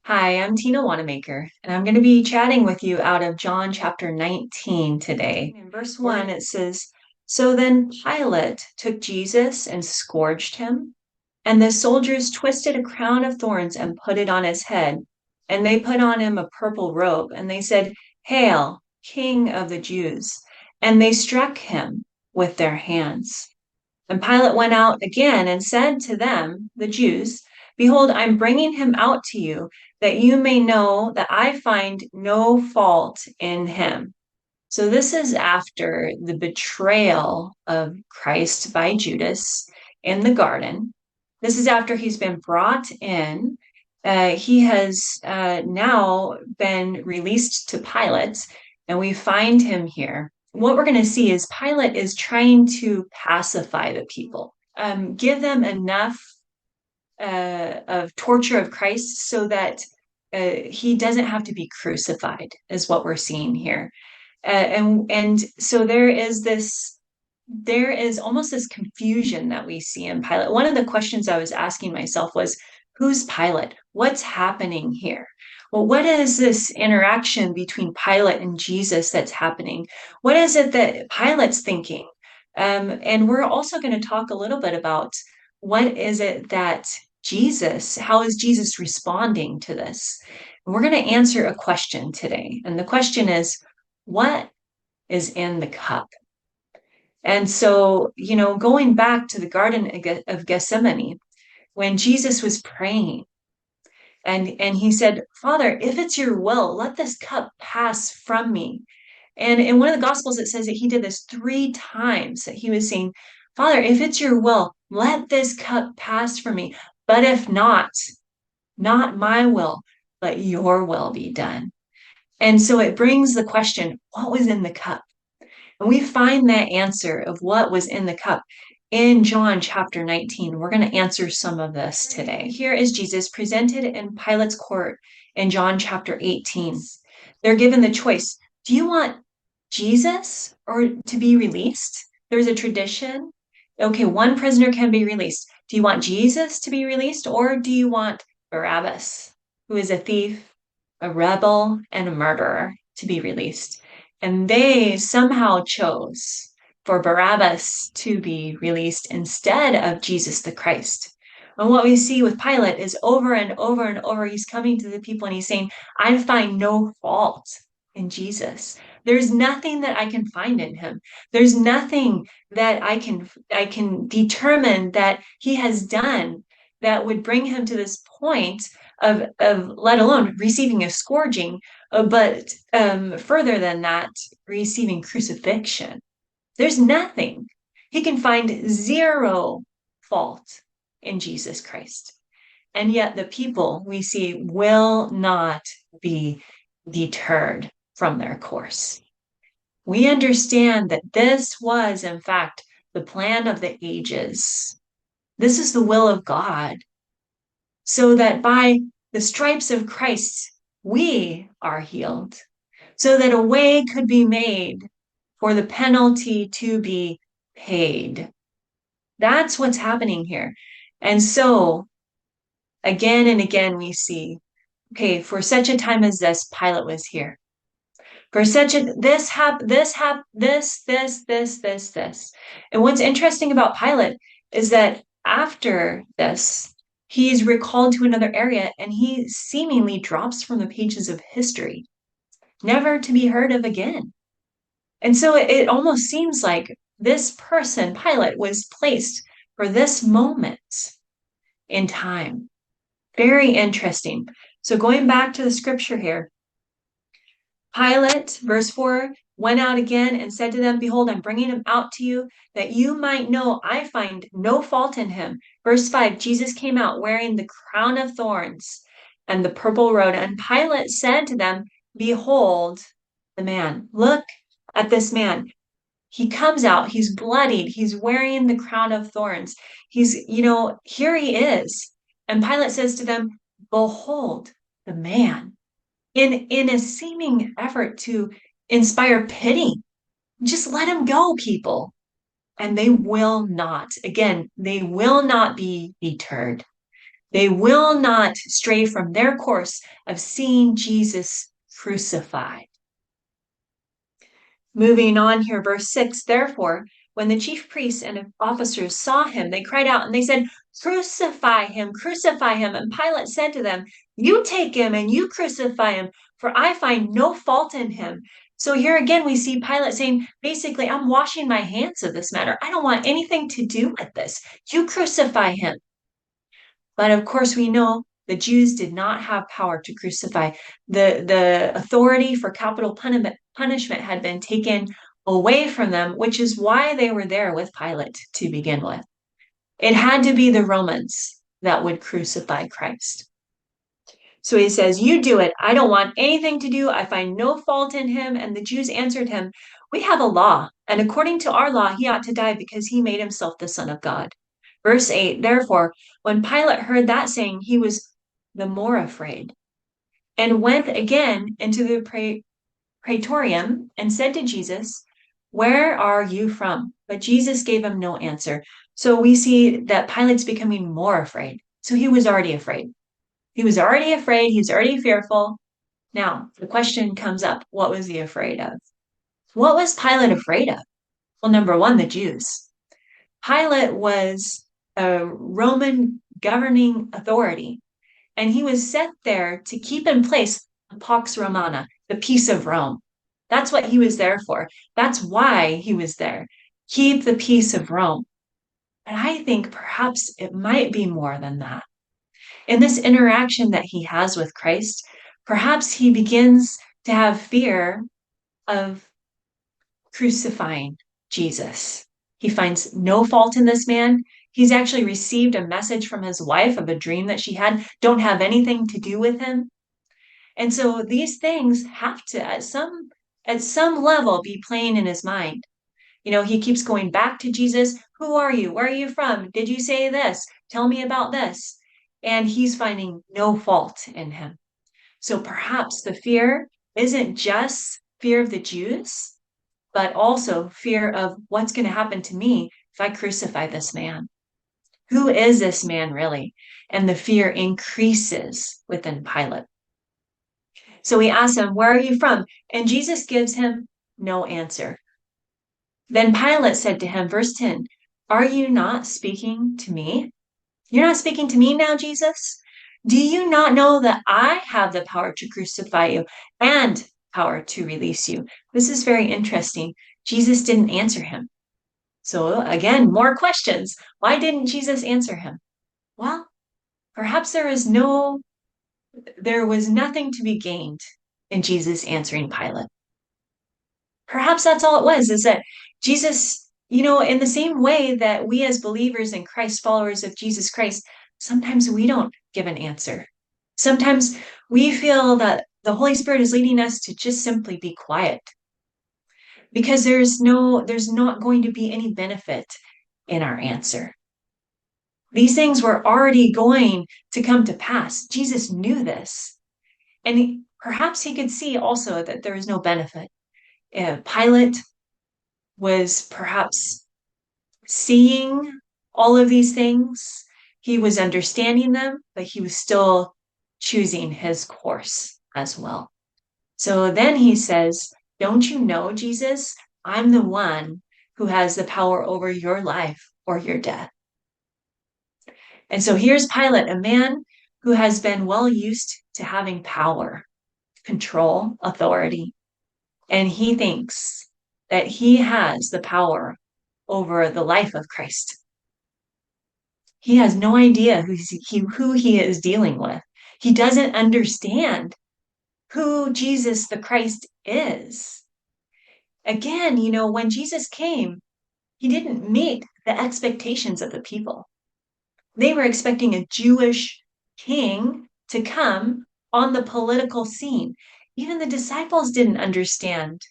Hi, I'm Tina Wanamaker, and I'm going to be chatting with you out of John chapter 19 today. In verse 1, it says, So then Pilate took Jesus and scourged him, and the soldiers twisted a crown of thorns and put it on his head, and they put on him a purple robe, and they said, Hail, King of the Jews! And they struck him with their hands. And Pilate went out again and said to them, the Jews, Behold, I'm bringing him out to you, that you may know that I find no fault in him. So this is after the betrayal of Christ by Judas in the garden. This is after he's been brought in. He has now been released to Pilate, and we find him here. What we're going to see is Pilate is trying to pacify the people, give them enough of torture of Christ so that he doesn't have to be crucified, is what we're seeing here. And so there is almost this confusion that we see in Pilate. One of the questions I was asking myself was, who's Pilate? What's happening here? Well, what is this interaction between Pilate and Jesus that's happening? What is it that Pilate's thinking? And we're also going to talk a little bit about what is it that how is Jesus responding to this? And we're going to answer a question today. And the question is, what is in the cup? And so, going back to the Garden of Gethsemane, when Jesus was praying and he said, Father, if it's your will, let this cup pass from me. And in one of the Gospels, it says that he did this 3 times, that he was saying, Father, if it's your will, let this cup pass from me. But if not, not my will, but your will be done. And so it brings the question, what was in the cup? And we find that answer of what was in the cup in John chapter 19. We're going to answer some of this today. Here is Jesus presented in Pilate's court in John chapter 18. They're given the choice. Do you want Jesus or to be released? There's a tradition. Okay, one prisoner can be released. Do you want Jesus to be released, or do you want Barabbas, who is a thief, a rebel, and a murderer, to be released? And they somehow chose for Barabbas to be released instead of Jesus the Christ. And what we see with Pilate is over and over and over, he's coming to the people and he's saying, I find no fault in Jesus. There's nothing that I can find in him. There's nothing that I can determine that he has done that would bring him to this point of let alone receiving a scourging, but further than that, receiving crucifixion. There's nothing. He can find zero fault in Jesus Christ. And yet the people we see will not be deterred from their course. We understand that this was, in fact, the plan of the ages. This is the will of God, so that by the stripes of Christ, we are healed, so that a way could be made for the penalty to be paid. That's what's happening here. And so, again and again, we see, okay, for such a time as this, Pilate was here. For such a this. And what's interesting about Pilate is that after this, he's recalled to another area and he seemingly drops from the pages of history, never to be heard of again. And so it almost seems like this person, Pilate, was placed for this moment in time. Very interesting. So going back to the scripture here, Pilate, verse 4, went out again and said to them, Behold, I'm bringing him out to you, that you might know I find no fault in him. Verse 5, Jesus came out wearing the crown of thorns and the purple robe. And Pilate said to them, Behold the man. Look at this man. He comes out, he's bloodied, he's wearing the crown of thorns. Here he is. And Pilate says to them, Behold the man. In a seeming effort to inspire pity, just let him go, people. And they will not. Again, they will not be deterred. They will not stray from their course of seeing Jesus crucified. Moving on here, verse 6, therefore, when the chief priests and officers saw him, they cried out and they said, crucify him, crucify him. And Pilate said to them, you take him and you crucify him, for I find no fault in him. So here again, we see Pilate saying, basically, I'm washing my hands of this matter. I don't want anything to do with this. You crucify him. But of course, we know the Jews did not have power to crucify. The authority for capital punishment had been taken away from them, which is why they were there with Pilate to begin with. It had to be the Romans that would crucify Christ. So he says, you do it. I don't want anything to do. I find no fault in him. And the Jews answered him, we have a law, and according to our law, he ought to die because he made himself the Son of God. Verse 8, therefore, when Pilate heard that saying, he was the more afraid and went again into the praetorium and said to Jesus, where are you from? But Jesus gave him no answer. So we see that Pilate's becoming more afraid. So he was already afraid. He was already afraid. He was already fearful. Now, the question comes up, what was he afraid of? What was Pilate afraid of? Well, number one, the Jews. Pilate was a Roman governing authority, and he was set there to keep in place the Pax Romana, the peace of Rome. That's what he was there for. That's why he was there. Keep the peace of Rome. But I think perhaps it might be more than that. In this interaction that he has with Christ, perhaps he begins to have fear of crucifying Jesus. He finds no fault in this man. He's actually received a message from his wife of a dream that she had, don't have anything to do with him. And so these things have to, at some level, be playing in his mind. You know, he keeps going back to Jesus. Who are you? Where are you from? Did you say this? Tell me about this. And he's finding no fault in him. So perhaps the fear isn't just fear of the Jews, but also fear of what's going to happen to me if I crucify this man. Who is this man really? And the fear increases within Pilate. So he asks him, where are you from? And Jesus gives him no answer. Then Pilate said to him, verse 10, are you not speaking to me? You're not speaking to me now, Jesus? Do you not know that I have the power to crucify you and power to release you? This is very interesting. Jesus didn't answer him. So again, more questions. Why didn't Jesus answer him? Well, perhaps there was nothing to be gained in Jesus answering Pilate. Perhaps that's all it was, is that Jesus, in the same way that we as believers in Christ, followers of Jesus Christ, sometimes we don't give an answer. Sometimes we feel that the Holy Spirit is leading us to just simply be quiet because there's not going to be any benefit in our answer. These things were already going to come to pass. Jesus knew this. And perhaps he could see also that there was no benefit. Pilate was perhaps seeing all of these things. He was understanding them, but he was still choosing his course as well. So then he says, don't you know, Jesus, I'm the one who has the power over your life or your death. And so here's Pilate, a man who has been well used to having power, control, authority. And he thinks that he has the power over the life of Christ. He has no idea who he is dealing with. He doesn't understand who Jesus the Christ is. Again, when Jesus came, he didn't meet the expectations of the people. They were expecting a Jewish king to come on the political scene. Even the disciples didn't understand.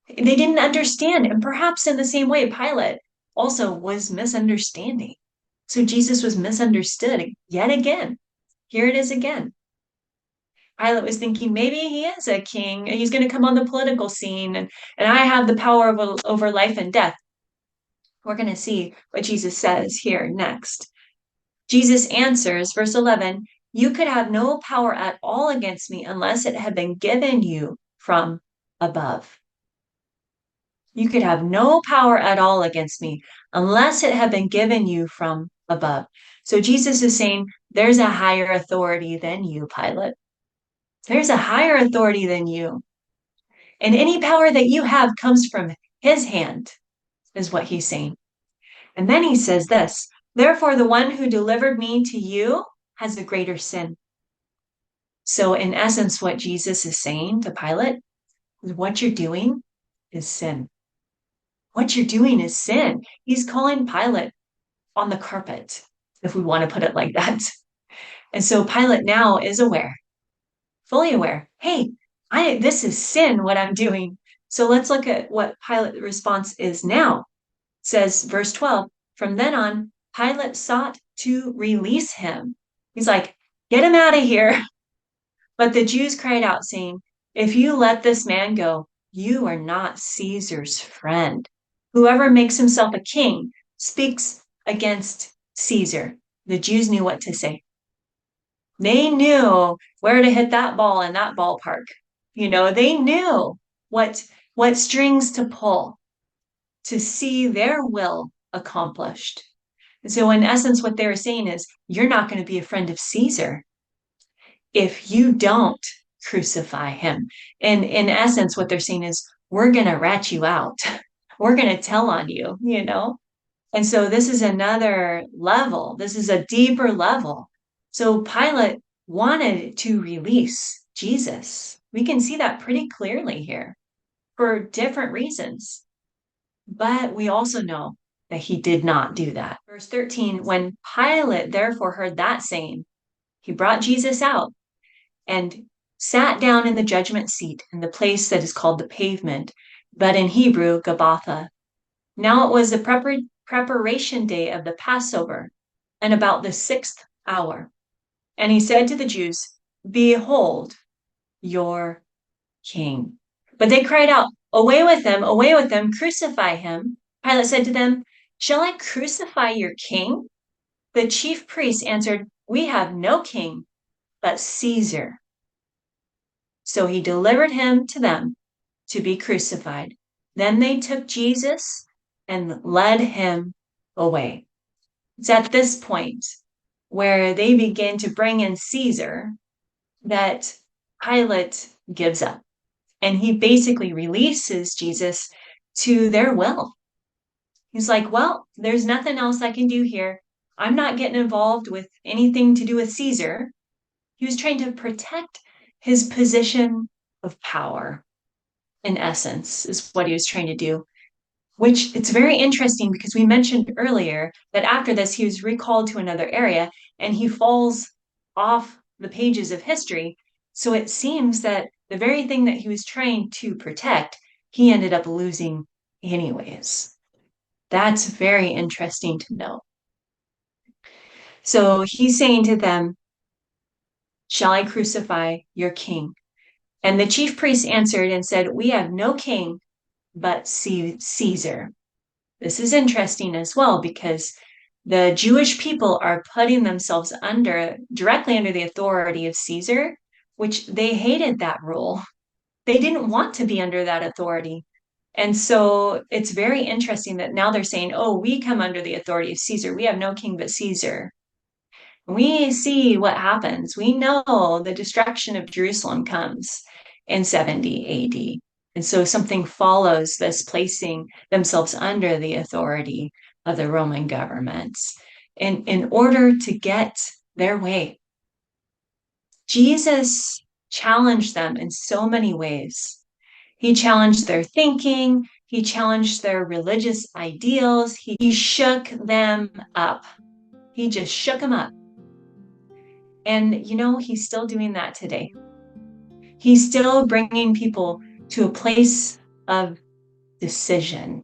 They didn't understand. And perhaps in the same way, Pilate also was misunderstanding. So Jesus was misunderstood yet again. Here it is again. Pilate was thinking maybe he is a king and he's going to come on the political scene and I have the power over life and death. We're going to see what Jesus says here next. Jesus answers, verse 11, you could have no power at all against me unless it had been given you from above. You could have no power at all against me unless it had been given you from above. So Jesus is saying, there's a higher authority than you, Pilate. There's a higher authority than you. And any power that you have comes from his hand, is what he's saying. And then he says this, therefore, the one who delivered me to you has a greater sin. So, in essence, what Jesus is saying to Pilate is what you're doing is sin. What you're doing is sin. He's calling Pilate on the carpet, if we want to put it like that. And so Pilate now is aware, fully aware. Hey, this is sin, what I'm doing. So let's look at what Pilate's response is now. It says, verse 12, from then on, Pilate sought to release him. He's like, get him out of here. But the Jews cried out, saying, if you let this man go, you are not Caesar's friend. Whoever makes himself a king speaks against Caesar. The Jews knew what to say. They knew where to hit that ball in that ballpark. They knew what strings to pull to see their will accomplished. And so in essence, what they were saying is, you're not going to be a friend of Caesar if you don't crucify him. And in essence, what they're saying is, we're going to rat you out. We're going to tell on you. And so this is another level. This is a deeper level. So Pilate wanted to release Jesus. We can see that pretty clearly here for different reasons. But we also know that he did not do that. Verse 13, when Pilate therefore heard that saying, he brought Jesus out and sat down in the judgment seat in the place that is called the pavement, but in Hebrew, Gabbatha. Now it was the preparation day of the Passover, and about the 6th hour. And he said to the Jews, behold, your king. But they cried out, away with him, crucify him. Pilate said to them, shall I crucify your king? The chief priests answered, we have no king but Caesar. So he delivered him to them to be crucified. Then they took Jesus and led him away. It's at this point where they begin to bring in Caesar that Pilate gives up. And he basically releases Jesus to their will. He's like, well, there's nothing else I can do here. I'm not getting involved with anything to do with Caesar. He was trying to protect his position of power, in essence, is what he was trying to do. Which it's very interesting because we mentioned earlier that after this, he was recalled to another area and he falls off the pages of history. So it seems that the very thing that he was trying to protect, he ended up losing anyways. That's very interesting to know. So he's saying to them, shall I crucify your king? And the chief priests answered and said, we have no king but Caesar. This is interesting as well because the Jewish people are putting themselves directly under the authority of Caesar, which they hated that rule. They didn't want to be under that authority. And so it's very interesting that now they're saying, oh, we come under the authority of Caesar. We have no king but Caesar. We see what happens. We know the destruction of Jerusalem comes in 70 AD. And so something follows this placing themselves under the authority of the Roman government in order to get their way. Jesus challenged them in so many ways. He challenged their thinking. He challenged their religious ideals. He shook them up. He just shook them up. And, he's still doing that today. He's still bringing people to a place of decision.